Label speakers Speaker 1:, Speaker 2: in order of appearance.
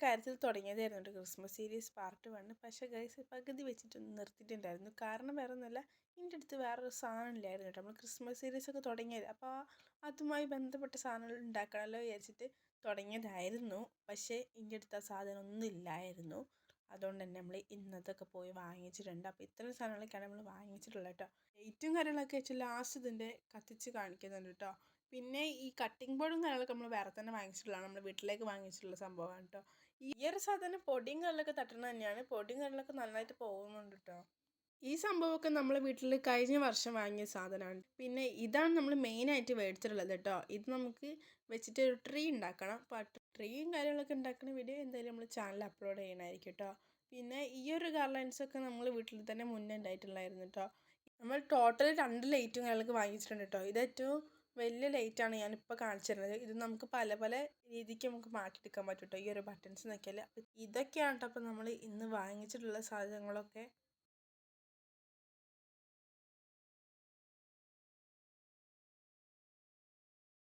Speaker 1: കാര്യത്തിൽ തുടങ്ങിയതായിരുന്നു കേട്ടോ Christmas series part 1. പക്ഷേ ഗൈസ് പകുതി വെച്ചിട്ട് നിർത്തിയിട്ടുണ്ടായിരുന്നു. കാരണം വേറെ ഒന്നുമല്ല, എൻ്റെ അടുത്ത് വേറൊരു സാധനം ഇല്ലായിരുന്നു കേട്ടോ. നമ്മൾ ക്രിസ്മസ് സീരീസൊക്കെ തുടങ്ങിയത്, അപ്പോൾ അതുമായി ബന്ധപ്പെട്ട സാധനങ്ങൾ ഉണ്ടാക്കണമല്ലോ വിചാരിച്ചിട്ട് തുടങ്ങിയതായിരുന്നു. പക്ഷേ എൻ്റെ അടുത്ത് ആ സാധനം ഒന്നും ഇല്ലായിരുന്നു. അതുകൊണ്ട് തന്നെ നമ്മൾ ഇന്നതൊക്കെ പോയി വാങ്ങിച്ചിട്ടുണ്ട്. അപ്പോൾ ഇത്രയും സാധനങ്ങളൊക്കെയാണ് നമ്മൾ വാങ്ങിച്ചിട്ടുള്ളത് കേട്ടോ. ലൈറ്റും കാര്യങ്ങളൊക്കെ വെച്ച് ലാസ്റ്റ് ഇതിൻ്റെ കത്തിച്ച് കാണിക്കുന്നുണ്ട് കേട്ടോ. പിന്നെ ഈ കട്ടിംഗ് ബോർഡും കാര്യങ്ങളൊക്കെ നമ്മൾ വേറെ തന്നെ വാങ്ങിച്ചിട്ടുള്ളതാണ്. നമ്മൾ വീട്ടിലേക്ക് വാങ്ങിച്ചിട്ടുള്ള സംഭവമാണ് കേട്ടോ. ഈ ഒരു സാധനം പൊടിയും കാര്യങ്ങളൊക്കെ തട്ടുന്നത് തന്നെയാണ്. പൊടിയും കാര്യങ്ങളൊക്കെ നന്നായിട്ട് പോകുന്നുണ്ട് കേട്ടോ. ഈ സംഭവമൊക്കെ നമ്മൾ വീട്ടിൽ കഴിഞ്ഞ വർഷം വാങ്ങിയ സാധനമാണ്. പിന്നെ ഇതാണ് നമ്മൾ മെയിനായിട്ട് മേടിച്ചിട്ടുള്ളത് കേട്ടോ. ഇത് നമുക്ക് വെച്ചിട്ട് ഒരു ട്രീ ഉണ്ടാക്കണം. അപ്പോൾ ട്രീയും കാര്യങ്ങളൊക്കെ ഉണ്ടാക്കുന്ന വീഡിയോ എന്തായാലും നമ്മൾ ചാനലിൽ അപ്ലോഡ് ചെയ്യണമായിരിക്കും കേട്ടോ. പിന്നെ ഈ ഒരു ഗാർലൻഡ്സൊക്കെ നമ്മൾ വീട്ടിൽ തന്നെ മുന്നേ ഉണ്ടായിട്ടുള്ളായിരുന്നു കേട്ടോ. നമ്മൾ ടോട്ടൽ 2 ലൈറ്റും കാര്യങ്ങളൊക്കെ വാങ്ങിച്ചിട്ടുണ്ട് കേട്ടോ. ഇത് ഏറ്റവും വലിയ ലൈറ്റാണ് ഞാനിപ്പോൾ കാണിച്ചിരുന്നത്. ഇത് നമുക്ക് പല പല രീതിക്ക് നമുക്ക് മാറ്റിയെടുക്കാൻ പറ്റും കേട്ടോ. ഈ ഒരു ബട്ടൺസ് നോക്കിയാൽ. അപ്പോൾ ഇതൊക്കെയാണ് കേട്ടോ അപ്പോൾ നമ്മൾ ഇന്ന് വാങ്ങിച്ചിട്ടുള്ള സാധനങ്ങളൊക്കെ.